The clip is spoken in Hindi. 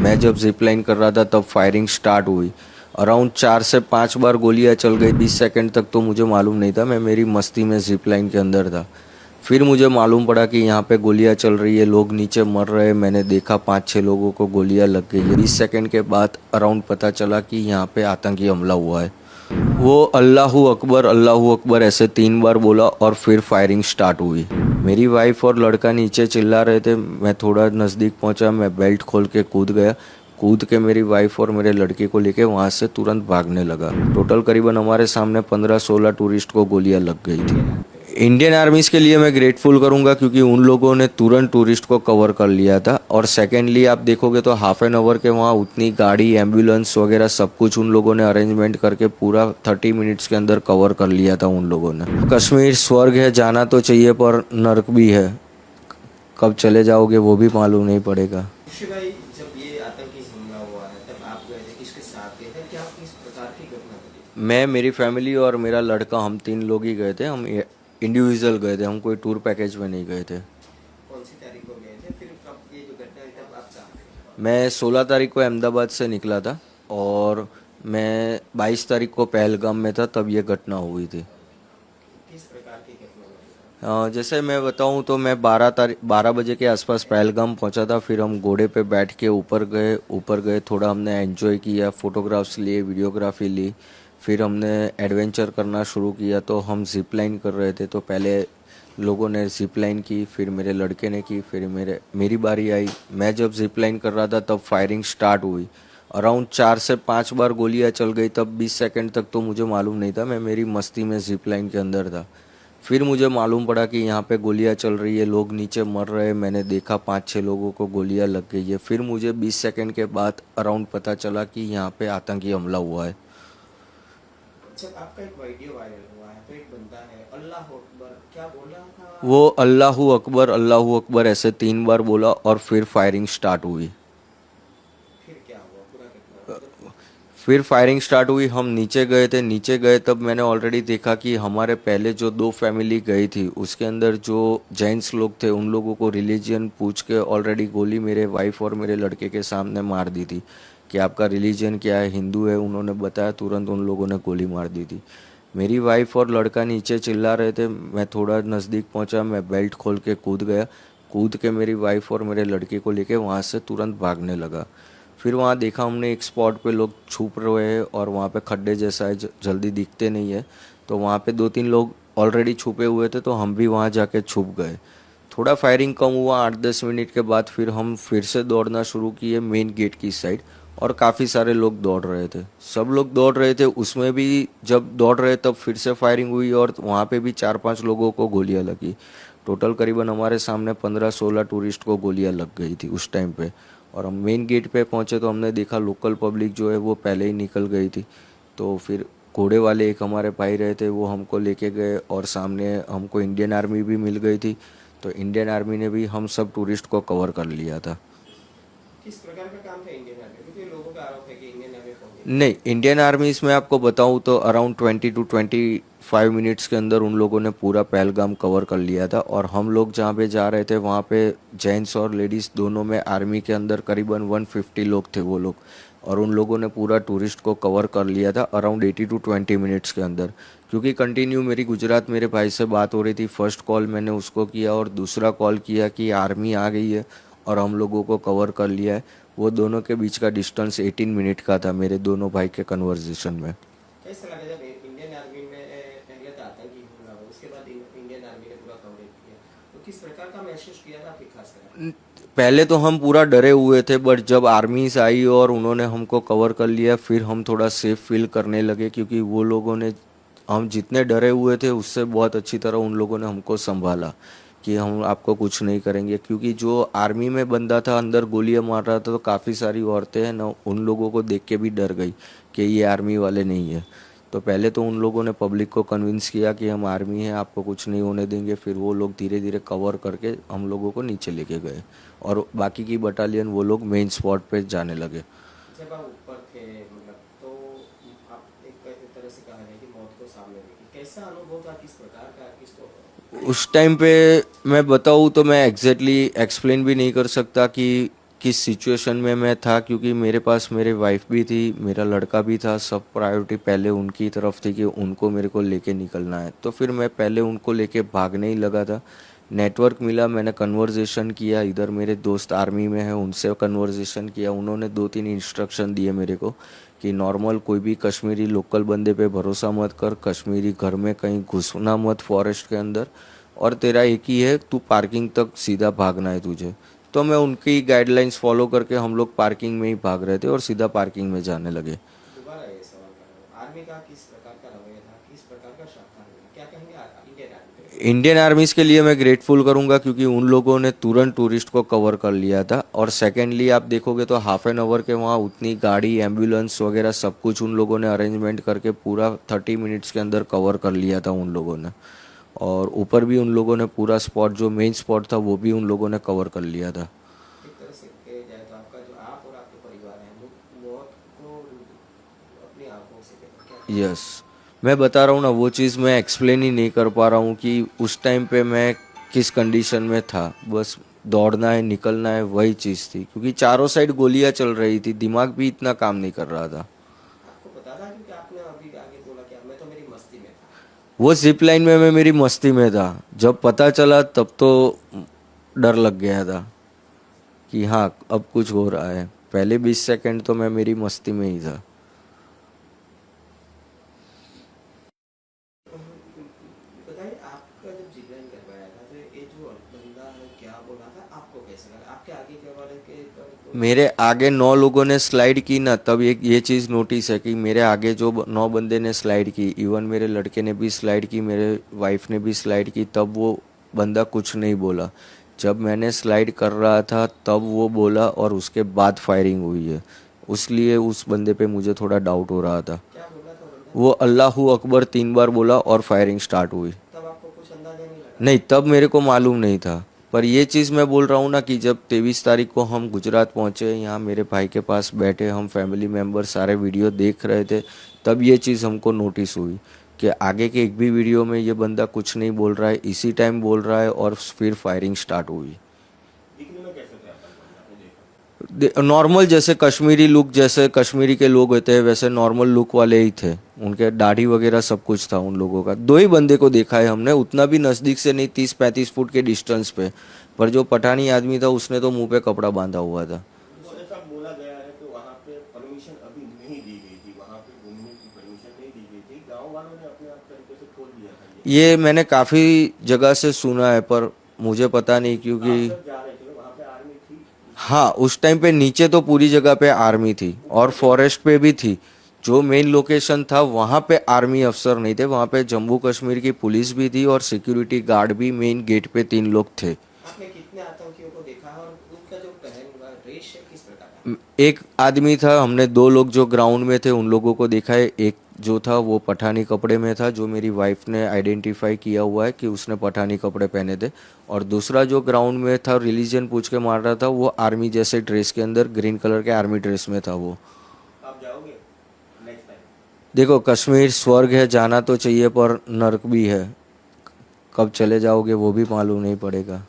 मैं जब जिप लाइन कर रहा था तब फायरिंग स्टार्ट हुई। अराउंड 4 से 5 बार गोलियां चल गई। 20 सेकंड तक तो मुझे मालूम नहीं था, मैं मेरी मस्ती में जिप लाइन के अंदर था। फिर मुझे मालूम पड़ा कि यहाँ पे गोलियां चल रही है, लोग नीचे मर रहे हैं। मैंने देखा 5-6 लोगों को गोलियां लग गई है। 20 सेकंड के बाद अराउंड पता चला कि यहाँ पे आतंकी हमला हुआ है। वो अल्लाहू अकबर ऐसे 3 बार बोला और फिर फायरिंग स्टार्ट हुई। मेरी वाइफ और लड़का नीचे चिल्ला रहे थे। मैं थोड़ा नज़दीक पहुंचा, मैं बेल्ट खोल के कूद गया। कूद के मेरी वाइफ और मेरे लड़के को लेके वहां से तुरंत भागने लगा। टोटल करीबन हमारे सामने 15-16 टूरिस्ट को गोलियां लग गई थी। इंडियन आर्मीज़ के लिए मैं ग्रेटफुल करूंगा क्योंकि उन लोगों ने तुरंत टूरिस्ट को कवर कर लिया था। और सेकेंडली आप देखोगे तो हाफ एन आवर के वहाँ उतनी गाड़ी, एम्बुलेंस वगैरह सब कुछ उन लोगों ने अरेंजमेंट करके पूरा 30 मिनट्स के अंदर कवर कर लिया था उन लोगों ने। कश्मीर स्वर्ग है, जाना तो चाहिए पर नर्क भी है। कब चले जाओगे वो भी मालूम नहीं पड़ेगा। भाई, जब ये आतंकी हमला हुआ है तब आप गए थे, किसके साथ गए थे, क्या किस प्रकार की घटना घटी? मैं, मेरी फैमिली और मेरा लड़का, हम 3 लोग ही गए थे। हम इंडिविजुअल गए थे, हम कोई टूर पैकेज में नहीं गए थे। कौन सी तारीख को गए थे, फिर कब ये जो घटना हुई तब आप कहाँ थे? मैं 16 तारीख को अहमदाबाद से निकला था और मैं 22 तारीख को पहलगाम में था, तब ये घटना हुई थी। किस प्रकार की घटना हुई? जैसे मैं बताऊं तो मैं 12 बजे के आसपास पहलगाम पहुंचा था। फिर हम घोड़े पे बैठ के ऊपर गए, थोड़ा हमने एंजॉय किया, फोटोग्राफ्स लिए, वीडियोग्राफी ली। फिर हमने एडवेंचर करना शुरू किया। तो हम जिप लाइन कर रहे थे, तो पहले लोगों ने जिप लाइन की, फिर मेरे लड़के ने की, फिर मेरी बारी आई। मैं जब जिप लाइन कर रहा था तब फायरिंग स्टार्ट हुई। अराउंड 4 से 5 बार गोलियां चल गई। तब 20 सेकंड तक तो मुझे मालूम नहीं था, मैं मेरी मस्ती में जिप लाइन के अंदर था। फिर मुझे मालूम पड़ा कि यहाँ पे गोलियां चल रही है, लोग नीचे मर रहे हैं। मैंने देखा 5-6 लोगों को गोलियां लग गई है। फिर मुझे 20 सेकंड के बाद अराउंड पता चला कि यहाँ पे आतंकी हमला हुआ है। जब आपका एक वीडियो वायरल हुआ है तो एक बंदा है अल्लाह अकबर क्या बोल रहा था? वो अल्लाहू अकबर ऐसे 3 बार बोला और फिर फायरिंग स्टार्ट हुई। फिर क्या हुआ, पूरा घटना मतलब? फिर फायरिंग स्टार्ट हुई। हम नीचे गए तब मैंने ऑलरेडी देखा कि हमारे पहले जो 2 फैमिली गई थी उसके अंदर जो जैंट्स लोग थे उन लोगों को रिलीजन पूछ के ऑलरेडी गोली मेरे वाइफ और मेरे लड़के के सामने मार दी थी कि आपका रिलीजन क्या है, हिंदू है। उन्होंने बताया, तुरंत उन लोगों ने गोली मार दी थी। मेरी वाइफ और लड़का नीचे चिल्ला रहे थे। मैं थोड़ा नज़दीक पहुंचा, मैं बेल्ट खोल के कूद गया। कूद के मेरी वाइफ और मेरे लड़के को लेके वहाँ से तुरंत भागने लगा। फिर वहाँ देखा हमने एक स्पॉट पे लोग छुप रहे हैं और वहाँ पे खड्डे जैसा है, जल्दी दिखते नहीं है। तो वहाँ पे 2-3 लोग ऑलरेडी छुपे हुए थे, तो हम भी वहाँ जाके छुप गए। थोड़ा फायरिंग कम हुआ। 8-10 मिनट के बाद फिर हम फिर से दौड़ना शुरू किए मेन गेट की साइड। और काफ़ी सारे लोग दौड़ रहे थे, सब लोग दौड़ रहे थे। उसमें भी जब दौड़ रहे तब फिर से फायरिंग हुई और वहाँ पे भी 4-5 लोगों को गोलियां लगी। टोटल करीबन हमारे सामने 15-16 टूरिस्ट को गोलियां लग गई थी उस टाइम पे। और हम मेन गेट पे पहुंचे तो हमने देखा लोकल पब्लिक जो है वो पहले ही निकल गई थी। तो फिर घोड़े वाले एक हमारे भाई रहे थे, वो हमको लेके गए और सामने हमको इंडियन आर्मी भी मिल गई थी। तो इंडियन आर्मी ने भी हम सब टूरिस्ट को कवर कर लिया था। किस प्रकार का काम था इंडियन आर्मी, क्योंकि लोगों का आरोप है कि इंडियन आर्मी फौजी? नहीं, इंडियन आर्मी इसमें आपको बताऊं तो अराउंड 20 to 25 मिनट्स के अंदर उन लोगों ने पूरा पहलगाम कवर कर लिया था। और हम लोग जहाँ पे जा रहे थे वहाँ पे जेंट्स और लेडीज़ दोनों में आर्मी के अंदर करीबन 150 लोग थे वो लोग। और उन लोगों ने पूरा टूरिस्ट को कवर कर लिया था अराउंड 80 to 20 मिनट्स के अंदर। क्योंकि कंटिन्यू मेरी गुजरात मेरे भाई से बात हो रही थी। फर्स्ट कॉल मैंने उसको किया और दूसरा कॉल किया कि आर्मी आ गई है और हम लोगों को कवर कर लिया है। वो दोनों के बीच का डिस्टेंस 18 मिनट का था मेरे दोनों भाई के कन्वर्जेशन में। कैसा लगा जब इंडियन आर्मी में पहले तो आतंकी हमला हुआ, उसके बाद इंडियन आर्मी ने पूरा कवरेज किया, तो किस प्रकार का महसूस किया था आपकी खास कर? पहले तो हम पूरा डरे हुए थे, बट जब आर्मीज आई और उन्होंने हमको कवर कर लिया फिर हम थोड़ा सेफ फील करने लगे। क्योंकि वो लोगों ने, हम जितने डरे हुए थे उससे बहुत अच्छी तरह उन लोगों ने हमको संभाला कि हम आपको कुछ नहीं करेंगे। क्योंकि जो आर्मी में बंदा था अंदर गोलियां मार रहा था, तो काफ़ी सारी औरतें हैं ना, उन लोगों को देख के भी डर गई कि ये आर्मी वाले नहीं है। तो पहले तो उन लोगों ने पब्लिक को कन्विंस किया कि हम आर्मी हैं, आपको कुछ नहीं होने देंगे। फिर वो लोग धीरे धीरे कवर करके हम लोगों को नीचे लेके गए और बाकी की बटालियन वो लोग मेन स्पॉट पे जाने लगे। जब आप ऊपर थे मतलब, तो आप एक तरह से कहा है कि मौत को सामने देखी, कैसा अनुभव था, किस प्रकार का, किसको? उस टाइम पे मैं बताऊँ तो मैं एग्जैक्टली एक्सप्लेन भी नहीं कर सकता कि किस सिचुएशन में मैं था, क्योंकि मेरे पास मेरे वाइफ भी थी, मेरा लड़का भी था, सब प्रायोरिटी पहले उनकी तरफ थी कि उनको मेरे को लेके निकलना है। तो फिर मैं पहले उनको लेके भागने ही लगा था। नेटवर्क मिला, मैंने कन्वर्जेशन किया, इधर मेरे दोस्त आर्मी में हैं उनसे कन्वर्जेशन किया, उन्होंने 2-3 इंस्ट्रक्शन दिए मेरे को कि नॉर्मल कोई भी कश्मीरी लोकल बंदे पे भरोसा मत कर, कश्मीरी घर में कहीं घुसना मत फॉरेस्ट के अंदर, और तेरा एक ही है, तू पार्किंग तक सीधा भागना है तुझे। तो मैं उनकी गाइडलाइंस फॉलो करके हम लोग पार्किंग में ही भाग रहे थे और सीधा पार्किंग में जाने लगे। दोबारा ये सवाल कर रहा हूँ, आर्मी का किस प्रकार का रवैया था, किस प्रकार का शाखा रवैया, क्या कहेंगे इंडियन आर्मी के? इंडियन आर्मीज के लिए मैं ग्रेटफुल करूंगा, क्योंकि उन लोगों ने तुरंत टूरिस्ट को कवर कर लिया था। और सेकेंडली आप देखोगे तो हाफ एन आवर के वहाँ उतनी गाड़ी एम्बुलेंस वगैरह सब कुछ उन लोगों ने अरेंजमेंट करके पूरा 30 मिनट्स के अंदर कवर कर लिया था उन लोगों ने। और ऊपर भी उन लोगों ने पूरा स्पॉट, जो मेन स्पॉट था, वो भी उन लोगों ने कवर कर लिया था। एक तरह से कहा जाए तो आपका जो आप और आपके परिवार है मौत को अपनी आंखों से देखा, क्या कहेंगे? यस, मैं बता रहा हूँ ना, वो चीज़ मैं एक्सप्लेन ही नहीं कर पा रहा हूँ कि उस टाइम पे मैं किस कंडीशन में था। बस दौड़ना है, निकलना है, वही चीज़ थी, क्योंकि चारों साइड गोलियां चल रही थी, दिमाग भी इतना काम नहीं कर रहा था। आपको पता था, क्योंकि आपने अभी आगे बोला कि मैं तो मेरी मस्ती में था। वो जिप लाइन में मैं मेरी मस्ती में था, जब पता चला तब तो डर लग गया था कि हाँ अब कुछ हो रहा है। पहले 20 सेकंड तो मैं मेरी मस्ती में ही था। बताइए, आपका जब जिब्रान करवाया था तो ये जो बंदा है क्या बोला था, आपको कैसे लगा? आपके आगे के वाले के तो मेरे आगे 9 लोगों ने स्लाइड की ना, तब एक ये चीज़ नोटिस है कि मेरे आगे जो 9 बंदे ने स्लाइड की, इवन मेरे लड़के ने भी स्लाइड की, मेरे वाइफ ने भी स्लाइड की, तब वो बंदा कुछ नहीं बोला। जब मैंने स्लाइड कर रहा था तब वो बोला, और उसके बाद फायरिंग हुई है। उसलिए उस बंदे पे मुझे थोड़ा डाउट हो रहा था। क्या बोला था बंदा? वो अल्लाहू अकबर 3 बार बोला और फायरिंग स्टार्ट हुई। तब आपको कुछ अंदाजा नहीं लगा? नहीं, तब मेरे को मालूम नहीं था। पर ये चीज़ मैं बोल रहा हूँ ना कि जब 23 तारीख को हम गुजरात पहुँचे, यहाँ मेरे भाई के पास बैठे हम फैमिली मेम्बर सारे वीडियो देख रहे थे, तब ये चीज़ हमको नोटिस हुई कि आगे के एक भी वीडियो में ये बंदा कुछ नहीं बोल रहा है, इसी टाइम बोल रहा है, और फिर फायरिंग स्टार्ट हुई। दिखने में कैसे थे अपन बंदा, आपने देखा? नॉर्मल, जैसे कश्मीरी लुक, जैसे कश्मीरी के लोग होते हैं वैसे नॉर्मल लुक वाले ही थे। उनके दाढ़ी वगैरह सब कुछ था उन लोगों का। 2 ही बंदे को देखा है हमने, उतना भी नज़दीक से नहीं, 30-35 फुट के डिस्टेंस पे। पर जो पठानी आदमी था उसने तो मुंह पे कपड़ा बांधा हुआ था। तो ऐसा बोला गया है कि वहाँ पे परमिशन अभी नहीं दी गई थी, वहाँ पे घूमने की परमिशन नहीं दी गई थी, गांव वालों ने अपने आप तरीके से खोल दिया था ये मैंने काफ़ी जगह से सुना है, पर मुझे पता नहीं, आप क्योंकि जब जा रहे थे वहाँ पे आर्मी थी? हाँ उस टाइम पे नीचे तो पूरी जगह पे आर्मी थी और फॉरेस्ट पे भी थी। जो मेन लोकेशन था वहाँ पे आर्मी अफसर नहीं थे, वहाँ पे जम्मू कश्मीर की पुलिस भी थी और सिक्योरिटी गार्ड भी मेन गेट पे 3 लोग थे। आपने कितने आतंकियों को देखा और उनका जो पहन हुआ ड्रेस है किस प्रकार का? एक आदमी था, हमने 2 लोग जो ग्राउंड में थे उन लोगों को देखा है। एक जो था वो पठानी कपड़े में था, जो मेरी वाइफ ने आइडेंटिफाई किया हुआ है कि उसने पठानी कपड़े पहने थे। और दूसरा जो ग्राउंड में था, रिलीजन पूछ के मार रहा था, वो आर्मी जैसे ड्रेस के अंदर ग्रीन कलर के आर्मी ड्रेस में था वो। आप जाओगे नेक्स्ट टाइम? देखो, कश्मीर स्वर्ग है, जाना तो चाहिए, पर नर्क भी है। कब चले जाओगे वो भी मालूम नहीं पड़ेगा।